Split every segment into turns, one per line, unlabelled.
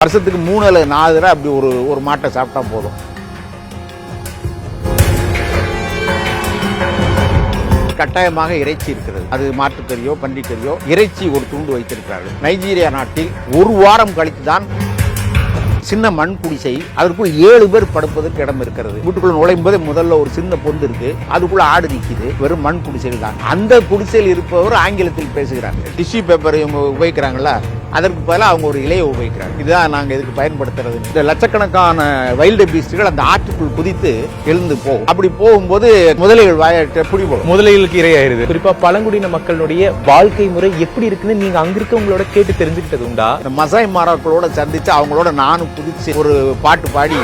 வருஷத்துக்கு 3 அல்லது 4 தடவை அப்படி ஒரு மாட்டை சாப்பிட்டா போதும். கட்டாயமாக இறைச்சி இருக்கிறது. அது மாட்டுக்கறியோ பன்றிக்கறியோ இறைச்சி ஒரு துண்டு வைத்திருக்கிறார்கள். நைஜீரியா நாட்டில் 1 வாரம் கழித்து தான் சின்ன மண் குடிசை, அதற்குள் 7 பேர் படுப்பதற்கு இடம் இருக்கிறது. வீட்டுக்குள்ள நுழையும் போது முதல்ல ஒரு சின்ன பொந்து இருக்கு, அதுக்குள்ள ஆடு நிற்குது. வெறும் மண் குடிசைகள் தான். அந்த குடிசையில் இருப்பவர் ஆங்கிலத்தில் பேசுகிறாங்க. டிஷ்யூ பேப்பர் உபயோகிக்கிறாங்களா, அதற்கு பதிலாக அவங்க ஒரு இலையை உபயோகிக்கிறாங்க. இதுதான் நாங்கள் இதுக்கு பயன்படுத்துறது. இந்த லட்சக்கணக்கான வைல்டு பீஸ்டுகள் அந்த ஆற்றுக்குள் குதித்து எழுந்து போகும். அப்படி போகும்போது முதலைகள் வாயிட்ட புடி போகும்.
முதலைகளுக்கு இரையாயிருது. குறிப்பா பழங்குடியின மக்களுடைய வாழ்க்கை முறை எப்படி இருக்குன்னு நீங்க அங்க இருக்கவங்களோட கேட்டு தெரிஞ்சுக்கிட்டது உண்டா?
இந்த மசாய் மாராக்களோட சந்திச்சு அவங்களோட நானும் குதிச்சு ஒரு பாட்டு பாடி,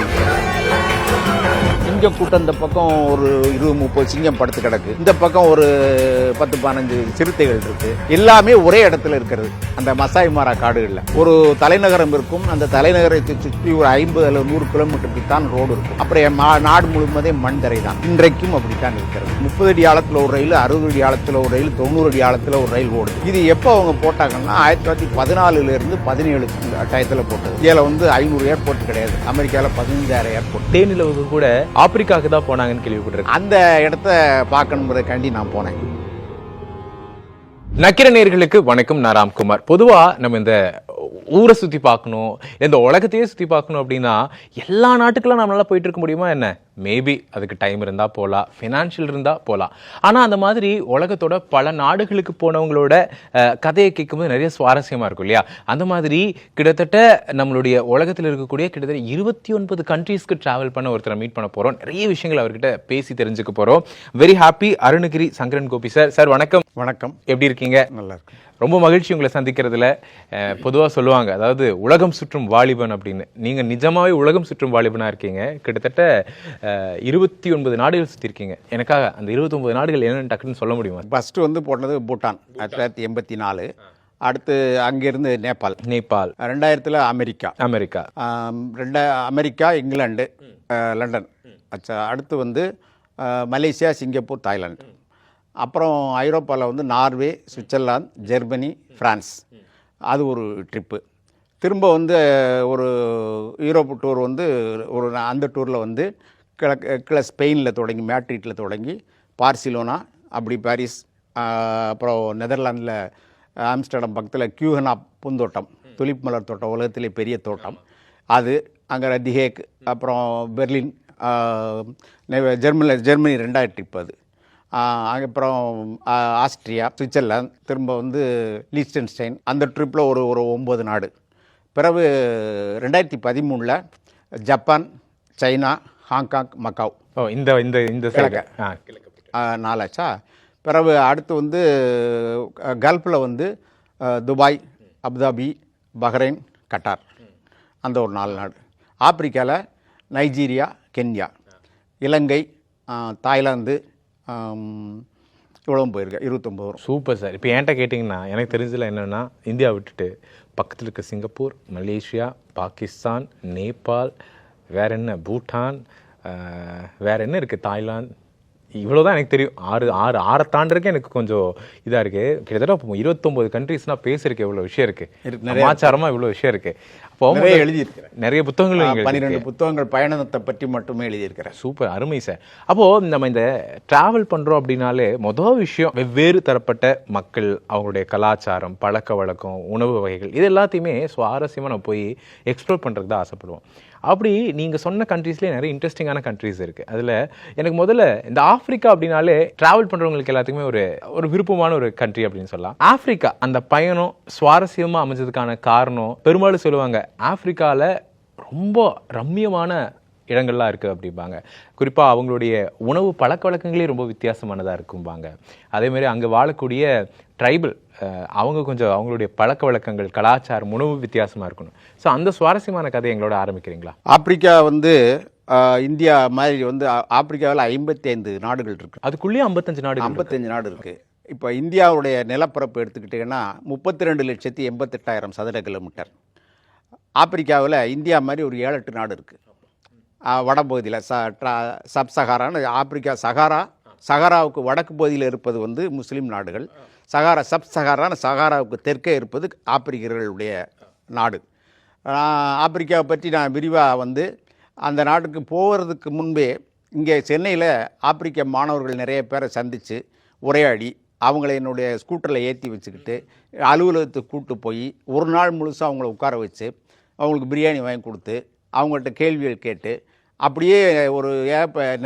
சிங்க கூட்டம் இந்த பக்கம் ஒரு 20-30 சிங்கம் படுத்து கிடக்கு, இந்த பக்கம் ஒரு 10-15 சிறுத்தைகள் இருக்கு. எல்லாமே ஒரே இடத்துல இருக்கிறது அந்த மசாய் மாரா காடுகள்ல. ஒரு தலைநகரம் இருக்கும். அந்த தலைநகரத்தை சுற்றி ஒரு 50 அல்லது 100 கிலோமீட்டருக்கு தான் ரோடு இருக்கும். அப்புறம் நாடு முழுவதே மண் தரை தான். இன்றைக்கும் அப்படித்தான் இருக்கிறது. 30 அடி ஆழத்துல ஒரு ரயில், 60 அடி ஆழத்துல ஒரு ரயில், 90 அடி ஆழத்துல ஒரு ரயில் ஓடுது. இது எப்போ அவங்க போட்டாங்கன்னா 1914 இருந்து 17 டயத்துல போட்டது. இதுல 500 ஏர்போர்ட் கிடையாது. அமெரிக்கால 15,000 ஏர்போர்ட்.
தேனிலவுக்கு கூட ஆப்பிரிக்காவுக்கு தான் போனாங்கன்னு கேள்விப்பட்டிருக்கேன்.
அந்த இடத்த பார்க்கணுங்கிறதுக்காண்டி நான் போனேன்.
நக்கிர நேயர்களுக்கு வணக்கம். நான் ராம்குமார். பொதுவா நம்ம இந்த ஊரை சுத்தி பார்க்கணும், இந்த உலகத்தையே சுத்தி பார்க்கணும் அப்படின்னா எல்லா நாட்டுக்கெல்லாம் நம்மளால போயிட்டு இருக்க முடியுமா என்ன? மேபி அதுக்கு டைம் இருந்தா போகலாம், ஃபினான்ஷியல் இருந்தா போகலாம். ஆனா அந்த மாதிரி உலகத்தோட பல நாடுகளுக்கு போனவங்களோட கதையை கேட்கும்போது நிறைய சுவாரஸ்யமா இருக்கும் இல்லையா? அந்த மாதிரி கிட்டத்தட்ட நம்மளுடைய உலகத்தில் இருக்கக்கூடிய கிட்டத்தட்ட 29 கண்ட்ரீஸ்க்கு டிராவல் பண்ண ஒருத்தரை மீட் பண்ண போறோம். நிறைய விஷயங்கள் அவர்கிட்ட பேசி தெரிஞ்சுக்க போறோம். Very happy. Arunagiri Sankaran Gopi sir. Sir வணக்கம்.
வணக்கம்.
எப்படி இருக்கீங்க?
நல்லா இருக்கு.
ரொம்ப மகிழ்ச்சி உங்களை சந்திக்கிறதுல. பொதுவாக சொல்லுவாங்க, அதாவது உலகம் சுற்றும் வாலிபன் அப்படின்னு. நீங்க நிஜமாவே உலகம் சுற்றும் வாலிபனா இருக்கீங்க. கிட்டத்தட்ட 29 நாடுகள் சுற்றி இருக்கீங்க. எனக்காக அந்த 29 நாடுகள் என்னன்னு டக்குன்னு சொல்ல முடியுமா?
ஃபர்ஸ்ட் போனது பூட்டான் 1984. அடுத்து அங்கிருந்து Nepal. 2000 America. America, England, London. அடுத்து மலேசியா, சிங்கப்பூர், தாய்லாந்து. அப்புறம் ஐரோப்பாவில் நார்வே, சுவிட்சர்லாந்து, ஜெர்மனி, ஃப்ரான்ஸ். அது ஒரு ட்ரிப்பு. திரும்ப ஒரு யூரோப் டூர் அந்த டூரில் கிழக்கு ஸ்பெயினில் தொடங்கி, மேட்ரிட்டில் தொடங்கி பார்சிலோனா, அப்படி பாரிஸ், அப்புறம் நெதர்லாந்தில் ஆம்ஸ்டர்டம் பக்கத்தில் கியூஹனா பூந்தோட்டம், துலிப் மலர் தோட்டம், உலகத்திலே பெரிய தோட்டம் அது. அங்கே திஹேக், அப்புறம் பெர்லின், ஜெர்மனி 2வது ட்ரிப் அது. அப்புறம் ஆஸ்ட்ரியா, சுவிட்சர்லாந்து, திரும்ப லீஸ்டன்ஸ்டைன். அந்த ட்ரிப்பில் ஒரு 9 நாடு. பிறகு 2013 ஜப்பான், சைனா, ஹாங்காங், மக்காவ்.
இந்த
கிழக்கு 4 ஆச்சா. பிறகு அடுத்து கல்ஃபில் துபாய், அபுதாபி, பஹ்ரைன், கட்டார். அந்த ஒரு 4 நாடு. ஆப்பிரிக்காவில் நைஜீரியா, கென்யா, இலங்கை, தாய்லாந்து, இவ்வளவும் போயிருக்கேன். 29 வரும்.
Super sir. இப்போ என்கிட்ட கேட்டிங்கன்னா எனக்கு தெரிஞ்சதில் என்னென்னா, இந்தியா விட்டுட்டு பக்கத்தில் இருக்க சிங்கப்பூர், மலேசியா, பாகிஸ்தான், நேபாள், வேற என்ன, பூட்டான், வேற என்ன இருக்குது, தாய்லாந்து, இவ்வளோதான் எனக்கு தெரியும். ஆறை தாண்டறதுக்கு எனக்கு கொஞ்சம் இதாக இருக்குது. கிட்டத்தட்ட 29 கண்ட்ரீஸ்னால் பேசுறதுக்கு எவ்வளோ விஷயம் இருக்குது, சமாச்சாரமாக இவ்வளோ விஷயம் இருக்குது. அப்போ
எழுதியிருக்கிறேன்.
நிறைய புத்தகங்கள்,
12 புத்தகங்கள் பயணத்தை பற்றி மட்டுமே எழுதியிருக்கிறேன்.
சூப்பர், அருமை சார். அப்போது நம்ம இந்த ட்ராவல் பண்ணுறோம் அப்படின்னாலே மொதல் விஷயம் வெவ்வேறு தரப்பட்ட மக்கள், அவங்களுடைய கலாச்சாரம், பழக்க வழக்கம், உணவு வகைகள், இது எல்லாத்தையுமே சுவாரஸ்யமாக நம்ம போய் எக்ஸ்ப்ளோர் பண்ணுறதுக்கு தான் ஆசைப்படுவோம். அப்படி நீங்கள் சொன்ன கண்ட்ரீஸ்லேயே நிறைய இன்ட்ரெஸ்டிங்கான கண்ட்ரீஸ் இருக்குது. அதில் எனக்கு முதல்ல இந்த ஆஃப்ரிக்கா அப்படின்னாலே ட்ராவல் பண்ணுறவங்களுக்கு எல்லாத்துக்குமே ஒரு விருப்பமான ஒரு கண்ட்ரி அப்படின்னு சொல்லலாம். ஆஃப்ரிக்கா அந்த பயணம் சுவாரஸ்யமாக அமைஞ்சதுக்கான காரணம், பெரும்பாலும் சொல்லுவாங்க ஆஃப்ரிக்காவில் ரொம்ப ரம்மியமான இடங்கள்லாம் இருக்குது அப்படிம்பாங்க. குறிப்பாக அவங்களுடைய உணவு பழக்க வழக்கங்களே ரொம்ப வித்தியாசமானதாக இருக்கும்பாங்க. அதேமாதிரி அங்கே வாழக்கூடிய ட்ரைபல், அவங்க கொஞ்சம் அவங்களுடைய பழக்க வழக்கங்கள், கலாச்சாரம், உணவு வித்தியாசமாக இருக்கணும். ஸோ அந்த சுவாரஸ்யமான கதை எங்களோட ஆரம்பிக்கிறீங்களா?
ஆப்பிரிக்கா இந்தியா மாதிரி ஆப்பிரிக்காவில் 55 நாடுகள் இருக்குது.
அதுக்குள்ளேயே 55
நாடு இருக்குது. இப்போ இந்தியாவுடைய நிலப்பரப்பு எடுத்துக்கிட்டிங்கன்னா 32,88,000 சதுர கிலோமீட்டர். ஆப்பிரிக்காவில் இந்தியா மாதிரி ஒரு 7-8 நாடு இருக்குது. வடபகுதியில் சப் சஹாரான்னு ஆப்பிரிக்கா, சஹாராவுக்கு வடக்கு பகுதியில் இருப்பது முஸ்லீம் நாடுகள். சப் சஹாரான்னு சஹாராவுக்கு தெற்கே இருப்பது ஆப்பிரிக்கர்களுடைய நாடு. ஆப்பிரிக்காவை பற்றி நான் விரிவாக வந்து அந்த நாட்டுக்கு போகிறதுக்கு முன்பே இங்கே சென்னையில் ஆப்பிரிக்க மாணவர்கள் நிறைய பேரை சந்தித்து உரையாடி அவங்கள என்னுடைய ஸ்கூட்டரில் ஏற்றி வச்சுக்கிட்டு அலுவலகத்துக்கு கூப்பிட்டு போய் ஒரு நாள் முழுசாக அவங்கள உட்கார வச்சு அவங்களுக்கு பிரியாணி வாங்கி கொடுத்து அவங்கள்ட்ட கேள்விகள் கேட்டு அப்படியே ஒரு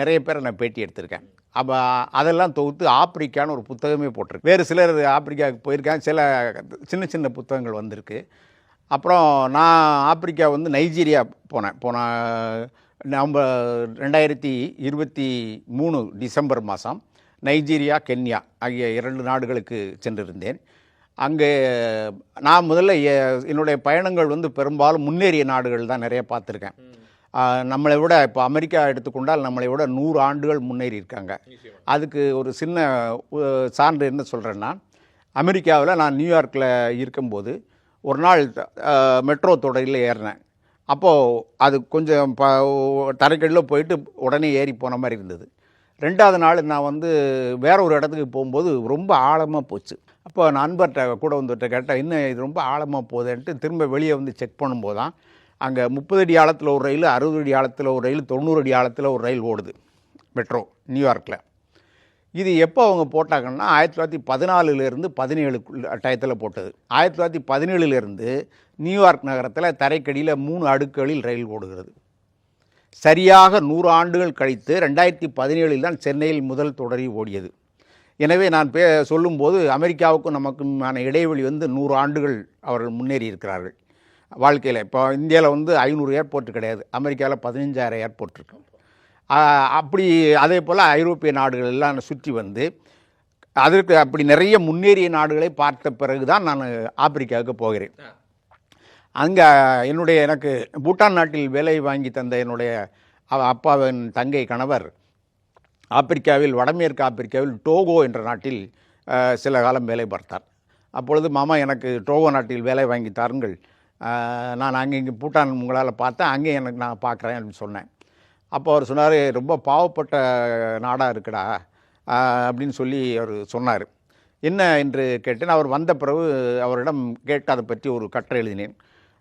நிறைய பேரை நான் பேட்டி எடுத்திருக்கேன். அப்போ அதெல்லாம் தொகுத்து ஆப்பிரிக்கான்னு ஒரு புத்தகமே போட்டிருக்கு. வேறு சிலர் ஆப்பிரிக்காவுக்கு போயிருக்காங்க, சில சின்ன சின்ன புத்தகங்கள் வந்திருக்கு. அப்புறம் நான் ஆப்பிரிக்கா வந்து நைஜீரியா போன நவம்பர் 2023 டிசம்பர் மாதம் நைஜீரியா, கென்யா ஆகிய 2 நாடுகளுக்கு சென்றிருந்தேன். அங்கே நான் முதல்ல என்னுடைய பயணங்கள் வந்து பெரும்பாலும் முன்னேறிய நாடுகள் தான் நிறைய பார்த்துருக்கேன். நம்மளை விட இப்போ அமெரிக்கா எடுத்துக்கொண்டால் நம்மளை விட 100 ஆண்டுகள் முன்னேறி இருக்காங்க. அதுக்கு ஒரு சின்ன சான்று என்ன சொல்கிறேன்னா, அமெரிக்காவில் நான் நியூயார்க்கில் இருக்கும்போது ஒரு நாள் மெட்ரோ தொடரில் ஏறினேன். அப்போது அது கொஞ்சம் தரைக்கடியில் போயிட்டு உடனே ஏறி போன மாதிரி இருந்தது. 2வது நாள் நான் வந்து வேற ஒரு இடத்துக்கு போகும்போது ரொம்ப ஆழமாக போச்சு. அப்போ நண்பர்கிட்ட கூட வந்துட்டு கேட்டேன், இன்னும் இது ரொம்ப ஆழமாக போகுதுன்ட்டு திரும்ப வெளியே வந்து செக் பண்ணும்போது தான் அங்கே 30 அடி ஆழத்தில் ஒரு ரயில், 60 அடி ஆழத்தில் ஒரு ரயில், 90 அடி ஆழத்தில் ஒரு ரயில் ஓடுது மெட்ரோ நியூயார்க்கில். இது எப்போ அவங்க போட்டாங்கன்னா 1914 17 டயத்தில் போட்டது. 1917 நியூயார்க் நகரத்தில் தரைக்கடியில் 3 அடுக்குகளில் ரயில் ஓடுகிறது. சரியாக 100 ஆண்டுகள் கழித்து 2017 தான் சென்னையில் முதல் தொடரி ஓடியது. எனவே நான் சொல்லும்போது அமெரிக்காவுக்கும் நமக்குமான இடைவெளி வந்து 100 ஆண்டுகள் அவர்கள் முன்னேறி இருக்கிறார்கள் வாழ்க்கையில். இப்போ இந்தியாவில் வந்து 500 ஏர்போர்ட் கிடையாது, அமெரிக்காவில் 15,000 ஏர்போர்ட் இருக்கு. அப்படி அதே போல் ஐரோப்பிய நாடுகள் எல்லாம் சுற்றி வந்து அதற்கு அப்படி நிறைய முன்னேறிய நாடுகளை பார்த்த பிறகு தான் நான் ஆப்பிரிக்காவுக்கு போகிறேன். அங்கே எனக்கு பூட்டான் நாட்டில் வேலை வாங்கி தந்த என்னுடைய அப்பாவின் தங்கை கணவர் ஆப்பிரிக்காவில், வடமேற்கு ஆப்பிரிக்காவில் டோகோ என்ற நாட்டில் சில காலம் வேலை பார்த்தார். அப்பொழுது மாமா எனக்கு டோகோ நாட்டில் வேலை வாங்கி தாருங்கள், நான் அங்கே இங்கே பூட்டான் உங்களால் பார்த்தேன், அங்கே எனக்கு நான் பார்க்குறேன் அப்படின்னு சொன்னேன். அப்போ அவர் சொன்னார், ரொம்ப பாவப்பட்ட நாடாக இருக்குடா அப்படின்னு சொல்லி அவர் சொன்னார். என்ன என்று கேட்டேன். அவர் வந்த பிறகு அவரிடம் கேட்டு அதை பற்றி ஒரு கட்டுரை எழுதினேன்.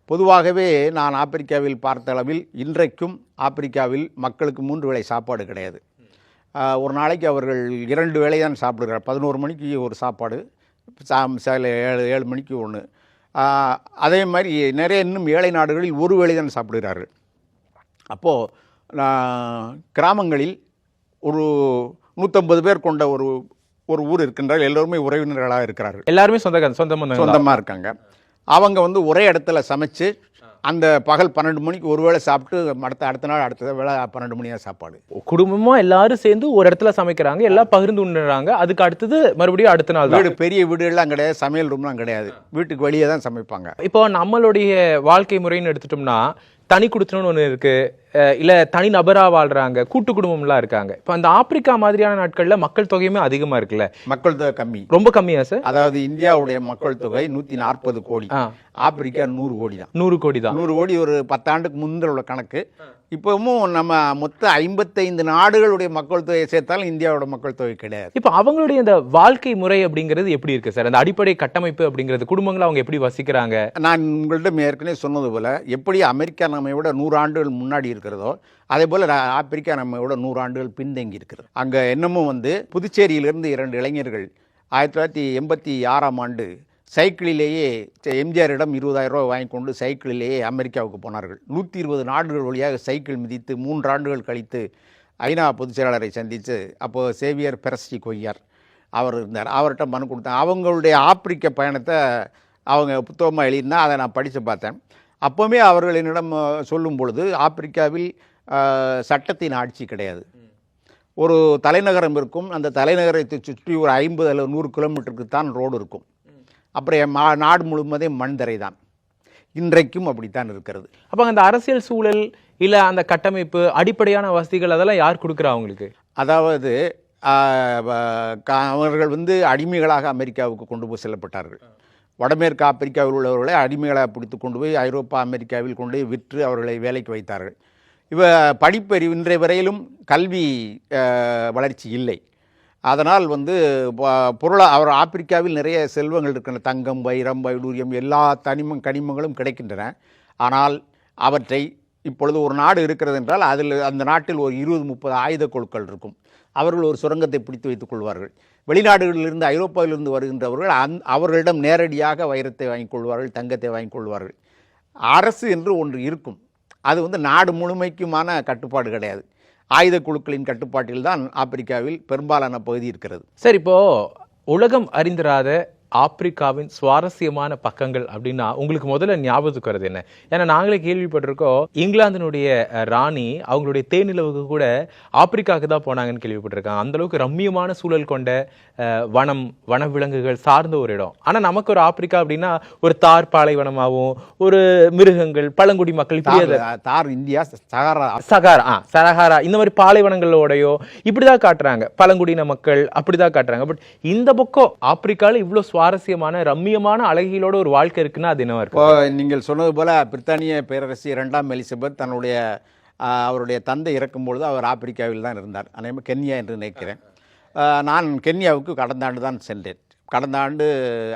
பொதுவாகவே நான் ஆப்பிரிக்காவில் பார்த்த அளவில் இன்றைக்கும் ஆப்பிரிக்காவில் மக்களுக்கு 3 வேளை சாப்பாடு கிடையாது. ஒரு நாளைக்கு அவர்கள் 2 வேளை தான் சாப்பிடுகிறார். 11 மணிக்கு ஒரு சாப்பாடு, 7 மணிக்கு ஒன்று. அதே மாதிரி நிறைய இன்னும் ஏழை நாடுகளில் 1 வேளை தான் சாப்பிடுகிறார்கள். அப்போது கிராமங்களில் ஒரு 150 பேர் கொண்ட ஒரு ஊர் இருக்கின்றார்கள். எல்லோருமே உறவினர்களாக இருக்கிறார்கள்,
எல்லாருமே சொந்தமாக
இருக்காங்க. அவங்க வந்து ஒரே இடத்துல சமைச்சு அந்த பகல் 12 மணிக்கு ஒரு வேளை சாப்பிட்டு அடுத்த நாள் அடுத்த வேளை 12 மணியாக சாப்பாடு.
குடும்பமாக எல்லாரும் சேர்ந்து ஒரு இடத்துல சமைக்கிறாங்க, எல்லாம் பகிர்ந்து உண்ணுறாங்க. அதுக்கு அடுத்தது மறுபடியும் அடுத்த நாள்
வீடு, பெரிய வீடுகள்லாம் கிடையாது, சமையல் ரூம்லாம் கிடையாது, வீட்டுக்கு வெளியே தான் சமைப்பாங்க.
இப்போ நம்மளுடைய வாழ்க்கை முறைன்னு எடுத்துட்டோம்னா தனி குடுத்தணும்னு ஒன்று இருக்கு, இல்லை தனி நபராக வாழ்றாங்க, கூட்டு குடும்பம்லாம் இருக்காங்க. இப்போ அந்த ஆப்பிரிக்கா மாதிரியான நாட்களில் மக்கள் தொகையுமே அதிகமாக இருக்குல்ல?
மக்கள் தொகை கம்மி,
ரொம்ப கம்மியா சார்?
அதாவது இந்தியாவுடைய மக்கள் தொகை 140 கோடி, ஆப்பிரிக்கா 100 கோடி தான்.
100 கோடி தான்.
100 கோடி ஒரு 10 ஆண்டுக்கு முந்தில் உள்ள கணக்கு. இப்போவும் நம்ம மொத்த 55 நாடுகளுடைய மக்கள் தொகையை சேர்த்தாலும் இந்தியாவோட மக்கள் தொகை கிடையாது.
இப்போ அவங்களுடைய இந்த வாழ்க்கை முறை அப்படிங்கிறது எப்படி இருக்கு சார்? அந்த அடிப்படை கட்டமைப்பு அப்படிங்கிறது, குடும்பங்களை அவங்க எப்படி வசிக்கிறாங்க?
நான் உங்கள்கிட்ட ஏற்கனவே சொன்னது போல, எப்படி அமெரிக்கா நம்மை விட 100 ஆண்டுகள் முன்னாடி இருக்கிறதோ அதே போல் ஆப்பிரிக்கா நம்மை விட 100 ஆண்டுகள் பின்தங்கி இருக்கிறது. அங்கே என்னமும் வந்து புதுச்சேரியிலிருந்து 2 இளைஞர்கள் 1986ஆம் ஆண்டு சைக்கிளிலேயே எம்ஜிஆரிடம் 20,000 ரூபா வாங்கி கொண்டு சைக்கிளிலேயே அமெரிக்காவுக்கு போனார்கள். 120 நாடுகள் வழியாக சைக்கிள் மிதித்து 3 ஆண்டுகள் கழித்து ஐநா பொதுச் செயலாளரை சந்தித்து, அப்போது சேவியர் பெரஸ்டி கொய்யார் அவர் இருந்தார், அவர்கிட்ட மனு கொடுத்தாங்க. அவங்களுடைய ஆப்பிரிக்க பயணத்தை அவங்க புத்தகமாக எழுதினா அதை நான் படித்து பார்த்தேன். அப்போவுமே அவர்கள் என்னிடம் சொல்லும் பொழுது, ஆப்பிரிக்காவில் சட்டத்தின் ஆட்சி கிடையாது. ஒரு தலைநகரம் இருக்கும், அந்த தலைநகரத்தை சுற்றி ஒரு 50 அல்லது 100 கிலோமீட்டருக்கு தான் ரோடு இருக்கும். அப்புறம் நாடு முழுவதும் மண் தரை தான். இன்றைக்கும் அப்படித்தான் இருக்கிறது.
அப்போ அந்த அரசியல் சூழல் இல்லை அந்த கட்டமைப்பு, அடிப்படையான வசதிகள் அதெல்லாம் யார் கொடுக்குறா அவங்களுக்கு?
அதாவது அவர்கள் வந்து அடிமைகளாக அமெரிக்காவுக்கு கொண்டு போய் செல்லப்பட்டார்கள். வடமேற்கு ஆப்பிரிக்காவில் உள்ளவர்களை அடிமைகளாக பிடித்து கொண்டு போய் ஐரோப்பா, அமெரிக்காவில் கொண்டு போய் விற்று அவர்களை வேலைக்கு வைத்தார்கள். படிப்பறிவு இன்றைய வரையிலும் கல்வி வளர்ச்சி இல்லை. அதனால் வந்து அவர் ஆப்பிரிக்காவில் நிறைய செல்வங்கள் இருக்கின்றன, தங்கம், வைரம், வைடூரியம், எல்லா கனிமங்களும் கிடைக்கின்றன. ஆனால் அவற்றை இப்பொழுது ஒரு நாடு இருக்கிறது என்றால் அதில் அந்த நாட்டில் ஒரு 20-30 ஆயுத குழுக்கள் இருக்கும். அவர்கள் ஒரு சுரங்கத்தை பிடித்து வைத்துக் கொள்வார்கள். வெளிநாடுகளிலிருந்து ஐரோப்பாவிலிருந்து வருகின்றவர்கள் அவர்களிடம் நேரடியாக வைரத்தை வாங்கிக் கொள்வார்கள், தங்கத்தை வாங்கிக் கொள்வார்கள். அரசு என்று ஒன்று இருக்கும். அது நாடு முழுமைக்குமான கட்டுப்பாடு கிடையாது. ஆயுத குழுக்களின் கட்டுப்பாட்டில் தான் ஆப்பிரிக்காவில் பெரும்பாலான பகுதி இருக்கிறது.
சரி, இப்போ உலகம் அறிந்திராத ஆப்பிரிக்காவின் சுவாரஸ்யமான பக்கங்கள் அப்படின்னா உங்களுக்கு முதல்ல ஞாபகத்துக்கு வருது என்ன? ஏன்னா நாங்களே கேள்விப்பட்டிருக்கோம், இங்கிலாந்தினுடைய ராணி அவங்களுடைய தேனிலவுக்கு கூட ஆப்பிரிக்காவுக்கு தான் போனாங்கன்னு கேள்விப்பட்டிருக்காங்க. அந்த அளவுக்கு ரம்மியமான சூழல் கொண்ட வனவிலங்குகள் சார்ந்த ஒரு இடம். ஆனா நமக்கு ஒரு ஆப்பிரிக்கா அப்படின்னா ஒரு தார் பாலைவனமாகவும், ஒரு மிருகங்கள், பழங்குடி மக்கள்,
தார் இந்தியா,
சஹாரா இந்த மாதிரி பாலைவனங்களோடையோ இப்படிதான் காட்டுறாங்க. பழங்குடியின மக்கள் அப்படிதான் காட்டுறாங்க. பட் இந்த பக்கம் ஆப்பிரிக்கால இவ்வளவு சுவாரஸ்யமான ரம்மியமான அழகியலோட ஒரு வாழ்க்கை இருக்குன்னா அது என்னவா இருக்கு?
நீங்கள் சொன்னது போல பிரித்தானிய பேரரசி 2ஆம் எலிசபெத் அவருடைய தந்தை இறக்கும்பொழுது அவர் ஆப்பிரிக்காவில் தான் இருந்தார். அதே கென்யா என்று நினைக்கிறேன். நான் கென்யாவுக்கு கடந்த ஆண்டு தான் சென்றேன். கடந்த ஆண்டு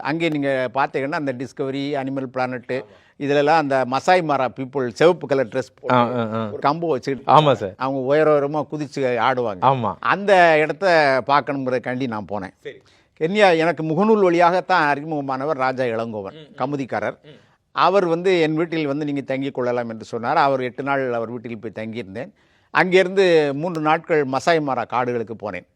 அங்கே நீங்கள் பார்த்தீங்கன்னா அந்த டிஸ்கவரி, அனிமல் பிளானட்டு இதிலெல்லாம் அந்த மசாய் மாரா பீப்புள் சிவப்பு கலர் ட்ரெஸ் கம்பு வச்சுக்கிட்டு,
ஆமாம் சார்,
அவங்க உயரமாக குதிச்சு ஆடுவாங்க.
ஆமாம்,
அந்த இடத்த பார்க்கணுங்கிறக்காண்டி நான் போனேன். கென்யா எனக்கு முகநூல் வழியாகத்தான் அறிமுகமானவர் ராஜா இளங்கோவன், கமுதிக்காரர். அவர் என் வீட்டில் நீங்கள் தங்கிக் கொள்ளலாம் என்று சொன்னார். அவர் 8 நாள் அவர் வீட்டில் போய் தங்கியிருந்தேன். அங்கேருந்து 3 நாட்கள் மசாய் மாரா காடுகளுக்கு போனேன்.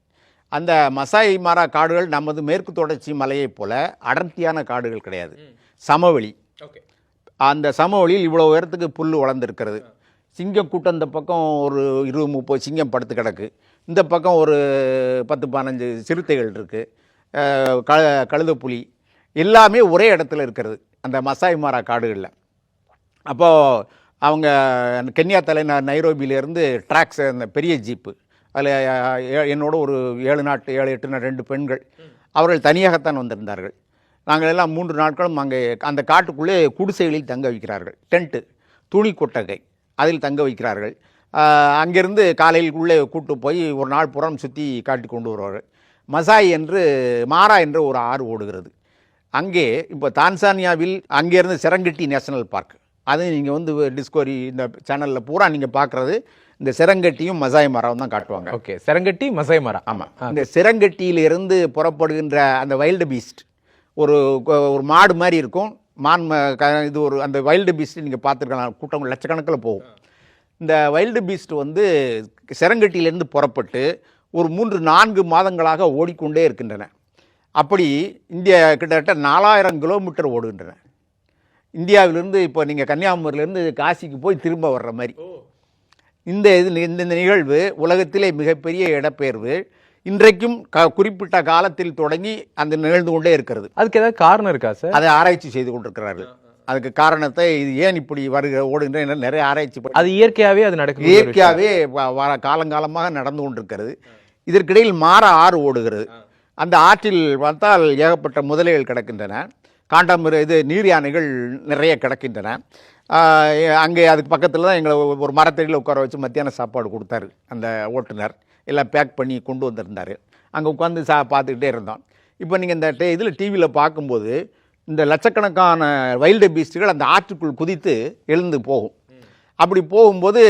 அந்த மசாய் மாரா காடுகள் நமது மேற்கு தொடர்ச்சி மலையைப் போல அடர்த்தியான காடுகள் கிடையாது, சமவெளி. அந்த சமவெளியில் இவ்வளோ உயரத்துக்கு புல் வளர்ந்துருக்கிறது. சிங்கம் கூட்டம் இந்த பக்கம் ஒரு 20-30 சிங்கம் படுத்து கிடக்கு, இந்த பக்கம் ஒரு 10-15 சிறுத்தைகள் இருக்குது, கழுதைப்புலி எல்லாமே ஒரே இடத்துல இருக்கிறது அந்த மசாய் மாரா காடுகளில். அப்போது அவங்க கென்யா தலைநகர் நைரோபியிலேருந்து ட்ராக்ஸ், அந்த பெரிய ஜீப்பு, அதில் என்னோட ஒரு 7-8 2 பெண்கள், அவர்கள் தனியாகத்தான் வந்திருந்தார்கள். நாங்கள் எல்லாம் 3 நாட்களும் அங்கே அந்த காட்டுக்குள்ளே குடிசைகளில் தங்க வைக்கிறார்கள். டென்ட்டு, துணி கொட்டகை, அதில் தங்க வைக்கிறார்கள். அங்கேருந்து காலையில் உள்ளே கூட்டு போய் ஒரு நாள் புறம் சுற்றி காட்டி கொண்டு வருவார்கள். மசாய் என்று மாரா என்ற ஒரு ஆறு ஓடுகிறது அங்கே. இப்போ தான்சானியாவில் அங்கேருந்து செரங்கட்டி நேஷனல் பார்க், அது நீங்கள் டிஸ்கவரி இந்த சேனலில் பூரா நீங்கள் பார்க்குறது இந்த செரங்கட்டியும் மசாய் மரம் தான் காட்டுவாங்க.
ஓகே, செரங்கட்டி மசாய் மரம்.
ஆமாம், இந்த செரங்கட்டியிலிருந்து புறப்படுகின்ற அந்த வைல்டு பீஸ்ட் ஒரு மாடு மாதிரி இருக்கும். இது அந்த வைல்டு பீஸ்ட் நீங்கள் பார்த்துருக்கலாம், கூட்டம் லட்சக்கணக்கில் போகும். இந்த வைல்டு பீஸ்ட் செரங்கட்டியிலேருந்து புறப்பட்டு ஒரு 3-4 மாதங்களாக ஓடிக்கொண்டே இருக்கின்றன. அப்படி இந்தியா கிட்டத்தட்ட 4000 கிலோமீட்டர் ஓடுகின்றன. இந்தியாவிலிருந்து இப்போ நீங்கள் கன்னியாகுமரியிலேருந்து காசிக்கு போய் திரும்ப வர்ற மாதிரி. இந்த நிகழ்வு உலகத்திலே மிகப்பெரிய இடப்பெயர்வு. இன்றைக்கும் குறிப்பிட்ட காலத்தில் தொடங்கி அந்த நிகழ்ந்து கொண்டே இருக்கிறது.
அதுக்கு ஏதாவது காரணம் இருக்கா சார்?
அதை ஆராய்ச்சி செய்து கொண்டிருக்கிறார்கள். அதுக்கு காரணத்தை இது ஏன் இப்படி ஓடுகின்ற நிறைய ஆராய்ச்சி. அது
இயற்கையாகவே அது நடக்கும்,
இயற்கையாகவே காலங்காலமாக நடந்து கொண்டிருக்கிறது. இதற்கிடையில் மாரா ஆறு ஓடுகிறது. அந்த ஆற்றில் பார்த்தால் ஏகப்பட்ட முதலைகள் கிடக்கின்றன, நீர் யானைகள் நிறைய கிடக்கின்றன. அங்கே அதுக்கு பக்கத்தில் தான் எங்களை ஒரு மரத்தடியில் உட்கார வச்சு மத்தியான சாப்பாடு கொடுத்தாரு அந்த ஓட்டுநர். எல்லாம் பேக் பண்ணி கொண்டு வந்திருந்தார். அங்கே உட்காந்து பார்த்துக்கிட்டே இருந்தோம். இப்போ நீங்கள் இந்த இதில் டிவியில் பார்க்கும்போது இந்த லட்சக்கணக்கான வைல்டு பீஸ்டுகள் அந்த ஆற்றுக்குள் குதித்து எழுந்து போகும். அப்படி போகும்போது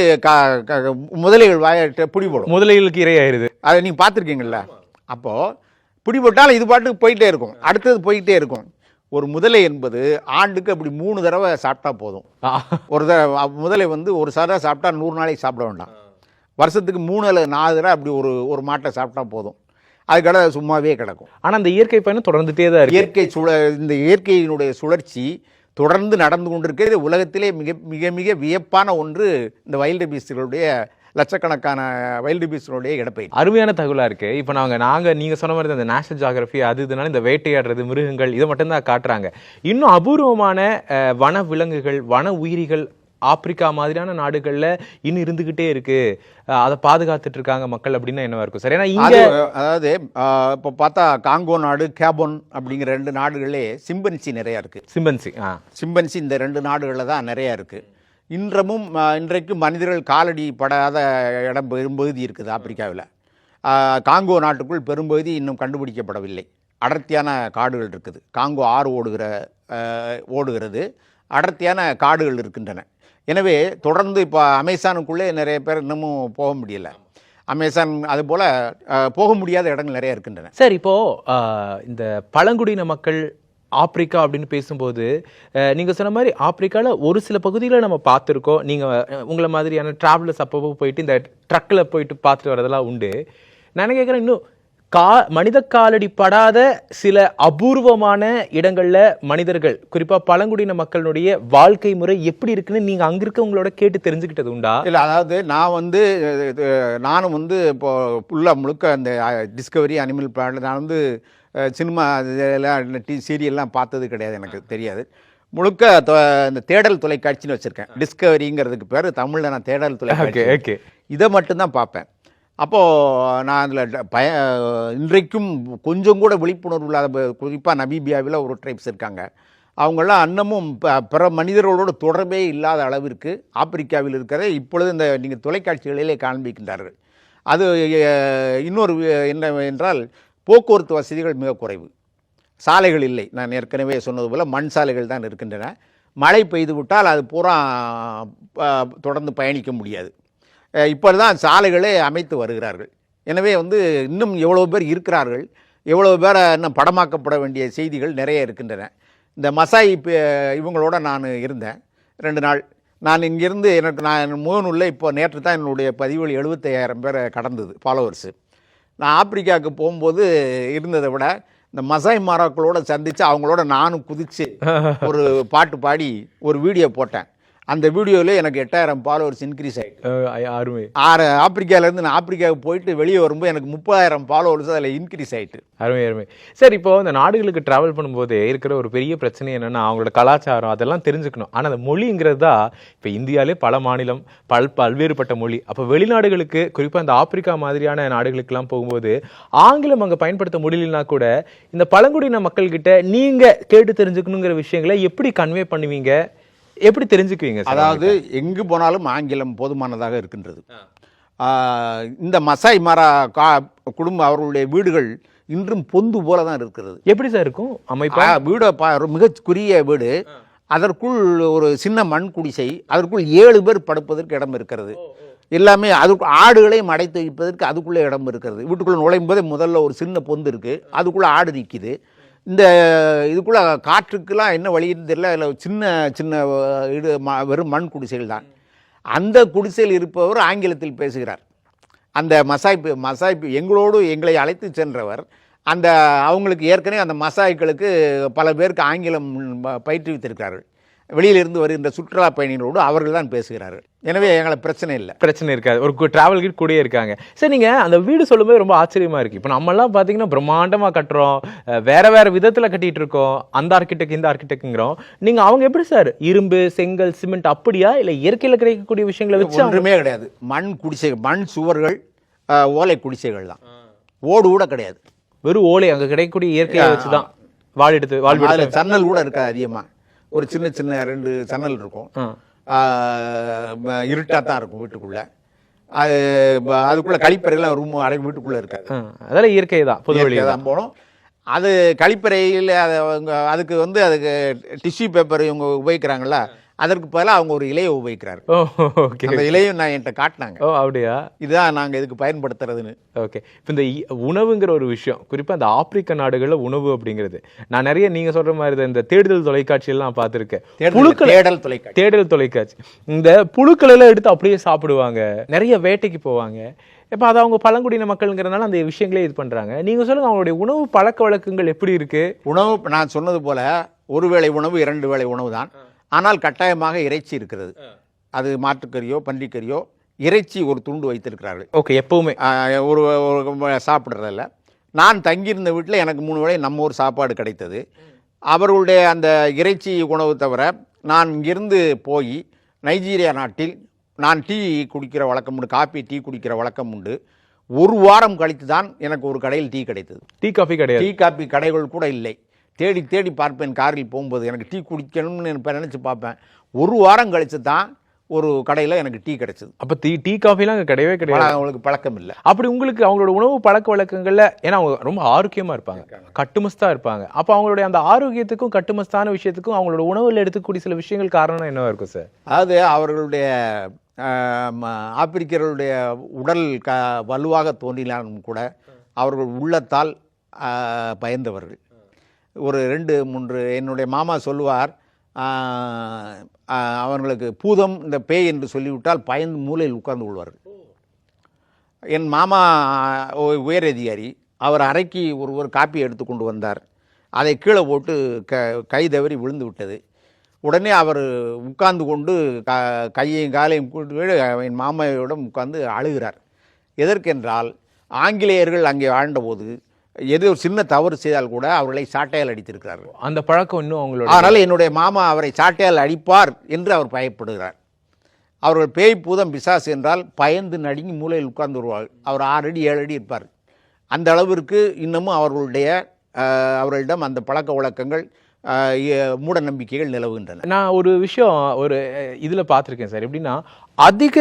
முதலைகள் பிடிபடும்,
முதலைகளுக்கு இரையாயிருது.
அதை நீங்கள் பார்த்துருக்கீங்களா? அப்போது பிடிபட்டாலும் இது பாட்டுக்கு போயிட்டே இருக்கும், அடுத்தது போய்கிட்டே இருக்கும். ஒரு முதலை என்பது ஆண்டுக்கு அப்படி 3 தடவை சாப்பிட்டா போதும். ஒரு முதலை ஒரு தடவை சாப்பிட்டா 100 நாளைக்கு சாப்பிட வேண்டாம். வருஷத்துக்கு 3 அல்லது 4 தடவை அப்படி ஒரு மாட்டை சாப்பிட்டா போதும். அதுக்கட சும்மாவே கிடக்கும்.
ஆனால் அந்த இயற்கை பயணம் தொடர்ந்துட்டே தான் இருக்கு.
இந்த இயற்கையினுடைய சுழற்சி தொடர்ந்து நடந்து கொண்டிருக்கிறது. உலகத்திலே மிக மிக மிக வியப்பான ஒன்று இந்த வைல்டு பீஸ்டுகளுடைய, லட்சக்கணக்கான வைல்டு பீஸ்டுகளுடைய இடப்பெயர்ச்சி.
அருமையான தகவலாக இருக்குது. இப்போ நீங்கள் சொன்ன மாதிரி அந்த நேஷனல் ஜியோகிராஃபி இதனால இந்த வேட்டையாடுறது, மிருகங்கள் இதை மட்டும்தான் காட்டுறாங்க. இன்னும் அபூர்வமான வன விலங்குகள், வன உயிரிகள் ஆப்பிரிக்கா மாதிரியான நாடுகளில் இன்னும் இருந்துக்கிட்டே இருக்கு, அதை பாதுகாத்துட்டு இருக்காங்க மக்கள் அப்படின்னா என்னவா இருக்கும் சார்? ஏன்னா இங்கே
அதாவது இப்போ பார்த்தா காங்கோ நாடு, கேபோன் அப்படிங்கிற 2 நாடுகளே சிம்பன்சி நிறையா இருக்குது. சிம்பன்சி இந்த 2 நாடுகளில் தான் நிறையா இருக்குது. இன்றைக்கு மனிதர்கள் காலடி படாத இடம் பெரும்பகுதி இருக்குது ஆப்பிரிக்காவில். காங்கோ நாட்டுக்குள் பெரும்பகுதி இன்னும் கண்டுபிடிக்கப்படவில்லை. அடர்த்தியான காடுகள் இருக்குது. காங்கோ ஆறு ஓடுகிறது. அடர்த்தியான காடுகள் இருக்கின்றன. எனவே தொடர்ந்து இப்போ அமேசானுக்குள்ளே நிறைய பேர் இன்னமும் போக முடியல. அமேசான் அதுபோல் போக முடியாத இடங்கள் நிறைய இருக்கின்றன.
சார், இப்போ இந்த பழங்குடியின மக்கள் ஆப்பிரிக்கா அப்படின்னு பேசும்போது நீங்கள் சொன்ன மாதிரி ஆப்பிரிக்காவில் ஒரு சில பகுதிகளை நம்ம பார்த்துருக்கோம். நீங்கள் உங்களை மாதிரியான ட்ராவலர்ஸ் அப்பப்போ போயிட்டு இந்த ட்ரக்கில் போயிட்டு பார்த்துட்டு வரதெல்லாம் உண்டு. நான் கேட்குறேன், இன்னும் மனித காலடி படாத சில அபூர்வமான இடங்கள்ல மனிதர்கள், குறிப்பா பழங்குடியின மக்களுடைய வாழ்க்கை முறை எப்படி இருக்குன்னு நீங்க அங்க இருக்கவங்களோட கேட்டு தெரிஞ்சுக்கிட்டது உண்டா?
இல்லை, அதாவது நானும் இப்போ முழுக்க அந்த டிஸ்கவரி, அனிமல் பிளானட், நான் சினிமா இதெல்லாம் சீரியல்லாம் பார்த்தது கிடையாது, எனக்கு தெரியாது. முழுக்க இந்த தேடல் தொலைக்காட்சின்னு வச்சுருக்கேன். டிஸ்கவரிங்கிறதுக்கு பேர் தமிழில் நான் தேடல் தொலைக்காட்சி. இதை மட்டும்தான் பார்ப்பேன். அப்போது நான் அதில் இன்றைக்கும் கொஞ்சம் கூட விழிப்புணர்வு இல்லாத, குறிப்பாக நமீபியாவில் ஒரு ட்ரைப்ஸ் இருக்காங்க. அவங்களாம் இன்னமும் பிற மனிதர்களோட தொடர்பே இல்லாத அளவிற்கு ஆப்பிரிக்காவில் இருக்கிற இப்பொழுது இந்த நீங்கள் தொலைக்காட்சிகளிலே காண்பிக்கின்றார்கள். அது இன்னொரு என்னவென்றால் போக்குவரத்து வசதிகள் மிக குறைவு, சாலைகள் இல்லை. நான் ஏற்கனவே சொன்னது போல் மண் சாலைகள் தான் இருக்கின்றன. மழை பெய்து விட்டால் அது பூரா தொடர்ந்து பயணிக்க முடியாது. இப்போ தான் சாலைகளே அமைத்து வருகிறார்கள். எனவே இன்னும் எவ்வளோ பேர் இருக்கிறார்கள், எவ்வளோ பேரை இன்னும் படமாக்கப்பட வேண்டிய செய்திகள் நிறைய இருக்கின்றன. இந்த மசாய் இவங்களோட நான் இருந்தேன் 2 நாள். நான் இங்கேருந்து நான் முகநூலில் இப்போ நேற்று தான் என்னுடைய பதிவுகள் 75,000 பேரை கடந்தது ஃபாலோவர்ஸு. நான் ஆப்பிரிக்காவுக்கு போகும்போது இருந்ததை விட இந்த மசாய் மாராக்களோடு சந்தித்து அவங்களோட நானும் குதித்து ஒரு பாட்டு பாடி ஒரு வீடியோ போட்டேன். அந்த வீடியோவில் எனக்கு 8,000 ஃபாலோவர்ஸ் இன்க்ரீஸ் ஆகிட்டு, ஆப்பிரிக்காவிலேருந்து நான் ஆப்பிரிக்காவுக்கு போயிட்டு வெளியே வரும்போது எனக்கு 30,000 ஃபாலோவர்ஸ் அதில் இன்க்ரீஸ் ஆகிட்டு.
அருமை. சார், இப்போ இந்த நாடுகளுக்கு ட்ராவல் பண்ணும்போது இருக்கிற ஒரு பெரிய பிரச்சனை என்னென்னா அவங்களோட கலாச்சாரம் அதெல்லாம் தெரிஞ்சுக்கணும். ஆனால் அந்த மொழிங்கிறது தான் இப்போ இந்தியாவிலே பல மாநிலம், பல்வேறுபட்ட மொழி. அப்போ வெளிநாடுகளுக்கு, குறிப்பாக இந்த ஆப்பிரிக்கா மாதிரியான நாடுகளுக்கெல்லாம் போகும்போது ஆங்கிலம் அங்கே பயன்படுத்த முடியலன்னா கூட இந்த பழங்குடியின மக்கள்கிட்ட நீங்கள் கேட்டு தெரிஞ்சுக்கணுங்கிற விஷயங்களை எப்படி கன்வே பண்ணுவீங்க, எப்படி தெரிஞ்சுக்குவீங்க?
அதாவது எங்கு போனாலும் ஆங்கிலம் போதுமானதாக இருக்கின்றது. இந்த மசாய் மாரா குடும்பம், அவர்களுடைய வீடுகள் இன்றும் பொந்து போல தான் இருக்கிறது.
எப்படி சார் இருக்கும் அமைப்பா?
வீடு மிக குறுகிய வீடு, அதற்குள் ஒரு சின்ன மண் குடிசை, அதற்குள் 7 பேர் படுப்பதற்கு இடம் இருக்கிறது. எல்லாமே அதுக்கு ஆடுகளையும் அடைத்து வைப்பதற்கு அதுக்குள்ளே இடம் இருக்கிறது. வீட்டுக்குள்ளே நுழையும் போதே முதல்ல ஒரு சின்ன பொந்து இருக்குது, அதுக்குள்ளே ஆடு நிற்கிது. இந்த இதுக்குள்ளே காற்றுக்கெல்லாம் என்ன வழின்னு தெரியல, அதில் சின்ன வெறும் மண் குடிசைகள் தான். அந்த குடிசையில் இருப்பவர் ஆங்கிலத்தில் பேசுகிறார். அந்த மசாய் எங்களை அழைத்து சென்றவர் அவங்களுக்கு ஏற்கனவே அந்த மசாய்களுக்கு பல பேருக்கு ஆங்கிலம் பயிற்றுவித்திருக்கிறார்கள். வெளியிலிருந்து வருகின்ற சுற்றுலா பயணிகளோடு அவர்கள் தான் பேசுகிறார்கள். எனவே எங்களுக்கு பிரச்சனை இருக்காது. ஒரு டிராவல் கிட் கூடயே இருக்காங்க. சரி, நீங்கள் அந்த வீடு சொல்லும்போது ரொம்ப ஆச்சரியமாக இருக்குது. இப்போ நம்மளாம் பார்த்தீங்கன்னா பிரம்மாண்டமாக கட்டுறோம், வேறு விதத்தில் கட்டிகிட்டு இருக்கோம், அந்த ஆர்கிடெக்ட் இந்த ஆர்கிடெக்ட்ங்கிறோம். நீங்கள் அவங்க எப்படி சார் இரும்பு, செங்கல், சிமெண்ட் அப்படியா, இல்லை இயற்கையில் கிடைக்கக்கூடிய விஷயங்களை வச்சு? ஒன்றுமே கிடையாது. மண் குடிசை, மண் சுவர்கள், ஓலை குடிசைகள் தான். ஓடு கூட கிடையாது,
வெறும் ஓலை. அங்கே கிடைக்கக்கூடிய இயற்கையை வச்சு தான் வாழ்
சன்னல் கூட இருக்காது. அதிகமாக ஒரு சின்ன 2 சன்னல் இருக்கும். இருட்டாக தான் இருக்கும் வீட்டுக்குள்ளே. அதுக்குள்ளே கழிப்பறையெல்லாம் ரூம் வீட்டுக்குள்ளே இருக்காது.
அதெல்லாம் இயற்கை தான், பொது வழியாக
தான் போகணும். அது கழிப்பறையில் அதுக்கு அதுக்கு டிஷ்யூ பேப்பர் இவங்க உபயோகிக்கிறாங்களா, அதற்கு பதிலாக அவங்க ஒரு இலையை உபயோகிக்கிறாரு. அந்த இலையும் நான் என்கிட்ட காட்டினாங்க.
அப்படியா?
இதுதான் நாங்கள் இதுக்கு பயன்படுத்துறதுன்னு.
ஓகே. இப்போ இந்த உணவுங்கிற ஒரு விஷயம், குறிப்பாக இந்த ஆப்பிரிக்க நாடுகளில் உணவு அப்படிங்கிறது, நான் நிறைய நீங்கள் சொல்கிற மாதிரி இந்த தேடுதல் தொலைக்காட்சியெல்லாம் பார்த்துருக்கேன். தேடல் தொலைக்காட்சி, இந்த புழுக்கள் எல்லாம் எடுத்து அப்படியே சாப்பிடுவாங்க, நிறைய வேட்டைக்கு போவாங்க. இப்போ அது அவங்க பழங்குடியின மக்கள்ங்கிறதுனால அந்த விஷயங்களே இது பண்ணுறாங்க. நீங்கள் சொல்லுங்கள், அவங்களுடைய உணவு பழக்க வழக்கங்கள் எப்படி இருக்குது?
உணவு நான் சொன்னது போல் ஒரு வேளை உணவு, 2 வேளை உணவு தான். ஆனால் கட்டாயமாக இறைச்சி இருக்கிறது. அது மாட்டுக்கறியோ பன்றிக்கறியோ இறைச்சி ஒரு துண்டு வைத்திருக்கிறார்கள்.
ஓகே. எப்போவுமே
ஒரு சாப்பிட்றதில்ல. நான் தங்கியிருந்த வீட்டில் எனக்கு 3 வேளை நம்ம ஊர் சாப்பாடு கிடைத்தது. அவர்களுடைய அந்த இறைச்சி உணவு தவிர நான் இங்கிருந்து போய் நைஜீரியா நாட்டில் நான் டீ குடிக்கிற வழக்கம் உண்டு, காப்பி டீ குடிக்கிற வழக்கம் உண்டு. 1 வாரம் கழித்து தான் எனக்கு ஒரு கடையில் டீ கிடைத்தது.
டீ காப்பி
கடைகள் கூட இல்லை. தேடி பார்ப்பேன். காரில் போகும்போது எனக்கு டீ குடிக்கணும்னு நினச்சி பார்ப்பேன். 1 வாரம் கழித்து தான் ஒரு கடையில் எனக்கு டீ கிடைச்சது.
அப்போ டீ காஃபிலாம் அங்கே கிடையவே கிடையாது,
அவங்களுக்கு பழக்கம் இல்லை.
அப்படி உங்களுக்கு அவங்களோட உணவு பழக்க வழக்கங்கள்ல, ஏன்னா அவங்க ரொம்ப ஆரோக்கியமாக இருப்பாங்க, கட்டுமஸ்தாக இருப்பாங்க, அப்போ அவங்களுடைய அந்த ஆரோக்கியத்துக்கும் கட்டுமஸ்தான விஷயத்துக்கும் அவங்களோட உணவில் எடுத்துக்கூடிய சில விஷயங்கள் காரணம் என்னவா இருக்கும் சார்?
அதாவது அவர்களுடைய ஆப்பிரிக்கர்களுடைய உடல் வலுவாக தோன்றினாலும் கூட அவர்கள் உள்ளத்தால் பயந்தவர்கள். ஒரு 2-3 என்னுடைய மாமா சொல்லுவார், அவர்களுக்கு பூதம் இந்த பேய் என்று சொல்லிவிட்டால் பயந்து மூலையில் உட்கார்ந்து கொள்வார்கள். என் மாமா உயர் அதிகாரி, அவர் அறைக்கு ஒரு காப்பி எடுத்து கொண்டு வந்தார். அதை கீழே போட்டு கை தவறி விழுந்து விட்டது. உடனே அவர் உட்கார்ந்து கொண்டு கையையும் காலையும் கூட்டு என் மாமாவிடம் உட்கார்ந்து அழுகிறார். எதற்கென்றால் ஆங்கிலேயர்கள் அங்கே வாழ்ந்தபோது ஏதோ ஒரு சின்ன தவறு செய்தால் கூட அவர்களை சாட்டையால் அடித்திருக்கிறார்கள்.
அந்த பழக்கம் இன்னும் அவங்களோட.
அதனால் என்னுடைய மாமா அவரை சாட்டையால் அடிப்பார் என்று அவர் பயப்படுகிறார். அவர்கள் பேய் பூதம் பிசாசு என்றால் பயந்து நடுங்கி மூலையில் உட்கார்ந்து வருவார்கள். அவர் 6 அடி 7 அடி இருப்பார். அந்த அளவிற்கு இன்னமும் அவர்களிடம் அந்த பழக்க வழக்கங்கள் மூட நம்பிக்கைகள் நிலவுகின்றன.
நான் ஒரு விஷயம் ஒரு இதில் பார்த்துருக்கேன் சார், எப்படின்னா அதிக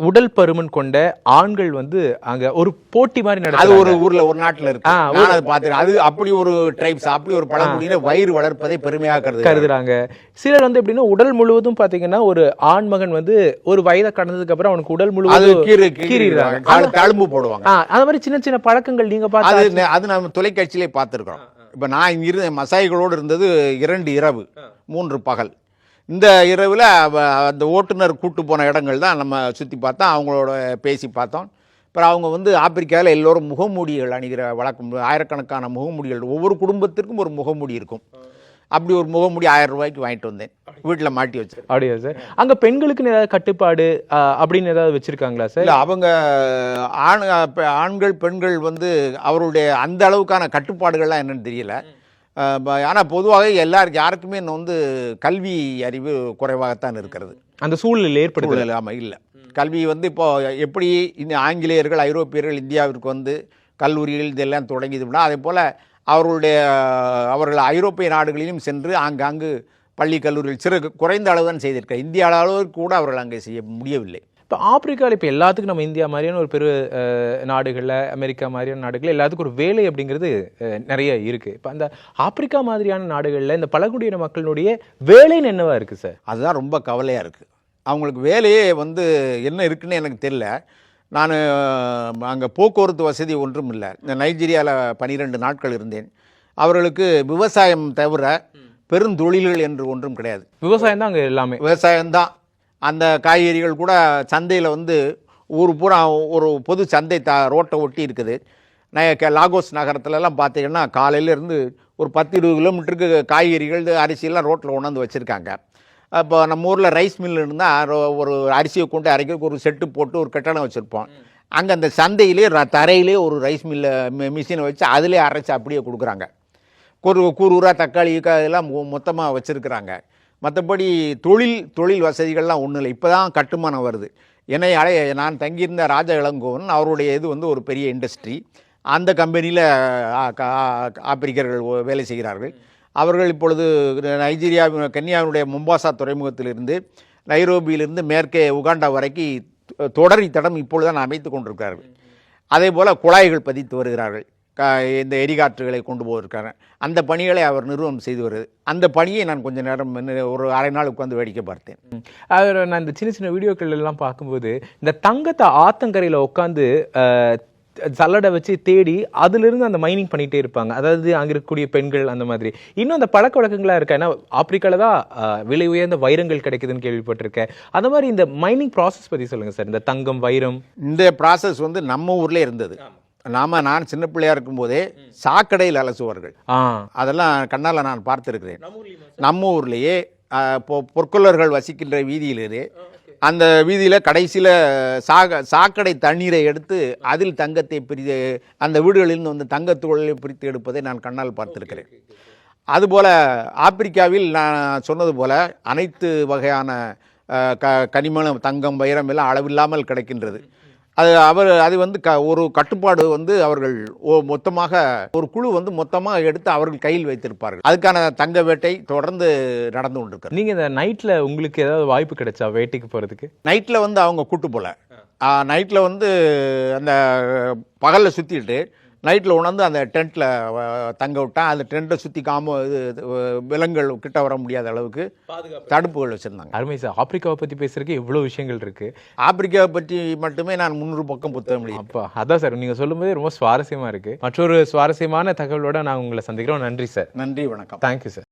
உடல் பருமன் கொண்ட ஆண்கள் வந்து அங்க ஒரு போட்டி மாதிரி நடக்குது.
அது ஒரு ஊர்ல ஒரு நாட்டில் இருக்கு, நான் அதை பார்த்துருக்கேன். அது அப்படி ஒரு ட்ரைப்ஸ், அப்படி ஒரு பழங்குடியினர் வயிறு வளர்ப்பதை பெருமையாக கருதுறாங்க.
சிலர் வந்து எப்படின்னா உடல் முழுவதும் பாத்தீங்கன்னா ஒரு ஆண் மகன் வந்து ஒரு வயதை கடந்ததுக்கு அப்புறம் அவனுக்கு உடல் முழுவதும்
கீறிடுறாங்க, தழும்பு போடுவாங்க.
அந்த மாதிரி சின்ன சின்ன பழக்கங்கள் நீங்க பார்த்து
அது நம்ம தொலைக்காட்சியிலே பார்த்துருக்கோம். இப்போ நான் இங்கே இருந்த மசாய்களோடு இருந்தது 2 இரவு 3 பகல். இந்த இரவில் அந்த ஓட்டுநர் கூட்டு போன இடங்கள் தான் நம்ம சுற்றி பார்த்தோம், அவங்களோட பேசி பார்த்தோம். அப்புறம் அவங்க வந்து ஆப்பிரிக்காவில் எல்லோரும் முகமூடிகள் அணிகிற வழக்கம், ஆயிரக்கணக்கான முகமூடிகள், ஒவ்வொரு குடும்பத்திற்கும் ஒரு முகமூடி இருக்கும். அப்படி ஒரு முகமூடி 1000 ரூபாய்க்கு வாங்கிட்டு வந்தேன், வீட்டில் மாட்டி வச்சு.
அப்படியா சார்? அங்கே பெண்களுக்குன்னு ஏதாவது கட்டுப்பாடு அப்படின்னு ஏதாவது வச்சுருக்காங்களா சார்?
இல்லை, அவங்க ஆண்கள் பெண்கள் வந்து அவருடைய அந்த அளவுக்கான கட்டுப்பாடுகள்லாம் என்னன்னு தெரியல. ஆனால் பொதுவாக யாருக்குமே வந்து கல்வி அறிவு குறைவாகத்தான் இருக்கிறது.
அந்த சூழ்நிலை ஏற்படுத்தல.
ஆமாம், இல்லை. கல்வி வந்து இப்போ எப்படி இந்த ஆங்கிலேயர்கள் ஐரோப்பியர்கள் இந்தியாவிற்கு வந்து கல்லூரிகள் இதெல்லாம் தொடங்கிதுன்னா, அதே போல் அவர்கள் ஐரோப்பிய நாடுகளிலும் சென்று ஆங்காங்கு பள்ளி கல்லூரிகள் குறைந்த அளவு தான் செய்திருக்கார். இந்திய அளவுக்கு கூட அவர்கள் அங்கே செய்ய முடியவில்லை.
இப்போ ஆப்பிரிக்காவில் இப்போ எல்லாத்துக்கும் நம்ம இந்தியா மாதிரியான ஒரு பெரு நாடுகளில், அமெரிக்கா மாதிரியான நாடுகளில் எல்லாத்துக்கும் ஒரு வேலை அப்படிங்கிறது நிறைய இருக்குது. இப்போ அந்த ஆப்பிரிக்கா மாதிரியான நாடுகளில் இந்த பழங்குடியின மக்களுடைய வேலைன்னு என்னவா இருக்குது சார்?
அதுதான் ரொம்ப கவலையாக இருக்குது. அவங்களுக்கு வேலையே வந்து என்ன இருக்குன்னு எனக்கு தெரியல. நான் அங்கே போக்குவரத்து வசதி ஒன்றும் இல்லை. இந்த நைஜீரியாவில் 12 நாட்கள் இருந்தேன். அவர்களுக்கு விவசாயம் தவிர பெருந்தொழில்கள் என்று ஒன்றும் கிடையாது.
விவசாயம் தான் அங்கே எல்லாமே,
விவசாயம்தான். அந்த காய்கறிகள் கூட சந்தையில் வந்து ஊர் பூரா ஒரு பொது சந்தை ரோட்டை ஒட்டி இருக்குது. லாகோஸ் நகரத்துலலாம் பார்த்தீங்கன்னா காலையிலேருந்து ஒரு 10-20 கிலோமீட்டருக்கு காய்கறிகள் அரிசியெல்லாம் ரோட்டில் கொண்டாந்து வச்சுருக்காங்க. இப்போ நம்ம ஊரில் ரைஸ் மில் இருந்தால் ஒரு அரிசியை கொண்டு அரைக்கிறதுக்கு ஒரு செட்டு போட்டு ஒரு கட்டணம் வச்சுருப்போம். அங்கே அந்த சந்தையிலே தரையிலே ஒரு ரைஸ் மிஷினை வச்சு அதிலே அரைச்சி அப்படியே கொடுக்குறாங்க. கூறுரா தக்காளி இதெல்லாம் மொத்தமாக வச்சுருக்குறாங்க. மற்றபடி தொழில் வசதிகள்லாம் ஒன்றும் இல்லை. இப்போ தான் கட்டுமானம் வருது. நான் தங்கியிருந்த ராஜா இளங்கோவன், அவருடைய இது வந்து ஒரு பெரிய இண்டஸ்ட்ரி. அந்த கம்பெனியில் ஆப்பிரிக்கர்கள் வேலை செய்கிறார்கள். அவர்கள் இப்பொழுது கென்யாவினுடைய மொம்பாசா துறைமுகத்திலிருந்து நைரோபியிலிருந்து மேற்கே உகாண்டா வரைக்கும் தொடரி தடம் இப்பொழுதுதான் அமைத்து கொண்டிருக்கிறார்கள். அதே போல் குழாய்கள் பதித்து வருகிறார்கள், இந்த எரிகாற்றுகளை கொண்டு போவதற்கான அந்த பணிகளை அவர் நிறுவனம் செய்து வருது. அந்த பணியை நான் கொஞ்சம் நேரம் ஒரு அரை நாள் உட்காந்து வேடிக்கை பார்த்தேன்.
நான் இந்த சின்ன சின்ன வீடியோக்கள் எல்லாம் பார்க்கும்போது இந்த தங்கத்தை ஆத்தங்கரையில் உட்காந்து சல்லடை வச்சு தேடி அதிலிருந்து அந்த மைனிங் பண்ணிகிட்டே இருப்பாங்க. அதாவது அங்கே இருக்கக்கூடிய பெண்கள் அந்த மாதிரி இன்னும் அந்த பழக்க வழக்கங்களாக இருக்கா? ஏன்னா ஆப்பிரிக்காவில் தான் விலை உயர்ந்த வைரங்கள் கிடைக்குதுன்னு கேள்விப்பட்டிருக்கேன். அந்த மாதிரி இந்த மைனிங் ப்ராசஸ் பற்றி சொல்லுங்கள் சார். இந்த தங்கம் வைரம்
இந்த ப்ராசஸ் வந்து நம்ம ஊர்லேயே இருந்தது. நான் சின்ன பிள்ளையா இருக்கும்போதே சாக்கடையில் அலசுவார்கள். அதெல்லாம் கண்ணால் நான் பார்த்துருக்கிறேன். நம்ம ஊர்லேயே பொற்கொள்ளர்கள் வசிக்கின்ற வீதியிலே அந்த வீதியில் கடைசியில் சாக்கடை தண்ணீரை எடுத்து அதில் தங்கத்தை அந்த வீடுகளிலிருந்து வந்து தங்கத்துகளை பிரித்து எடுப்பதை நான் கண்ணால் பார்த்துருக்கிறேன். அதுபோல் ஆப்பிரிக்காவில் நான் சொன்னது போல் அனைத்து வகையான கனிமம், தங்கம், வைரம் எல்லாம் அளவில்லாமல் கிடைக்கின்றது. அது வந்து ஒரு கட்டுப்பாடு வந்து அவர்கள் மொத்தமாக ஒரு குழு வந்து மொத்தமாக எடுத்து அவர்கள் கையில் வைத்திருப்பார்கள். அதுக்கான தங்க வேட்டை தொடர்ந்து நடந்து கொண்டிருக்கிறது.
நீங்க இந்த நைட்ல உங்களுக்கு ஏதாவது வாய்ப்பு கிடைச்சா வேட்டைக்கு போறதுக்கு?
நைட்ல வந்து அவங்க கூட்டு போல, நைட்ல வந்து அந்த பகல்ல சுத்திட்டு நைட்டில் உணர்ந்து அந்த டென்ட்டில் தங்க விட்டான். அந்த டென்ட்டை சுற்றி விலங்குகள் கிட்ட வர முடியாத அளவுக்கு தடுப்புகள் வச்சுருந்தாங்க.
அருமை சார். ஆப்பிரிக்காவை பற்றி பேசுறதுக்கு எவ்வளோ விஷயங்கள் இருக்குது.
ஆப்பிரிக்காவை பற்றி மட்டுமே நான் 300 பக்கம் புத்தகம் முடியும்.
அப்பா அதான் சார், நீங்கள் சொல்லும்போது ரொம்ப சுவாரஸ்யமாக இருக்குது. மற்றொரு சுவாரஸ்யமான தகவலோட நான் உங்களை சந்திக்கிறோம். நன்றி சார்.
நன்றி, வணக்கம்.
Thank you sir.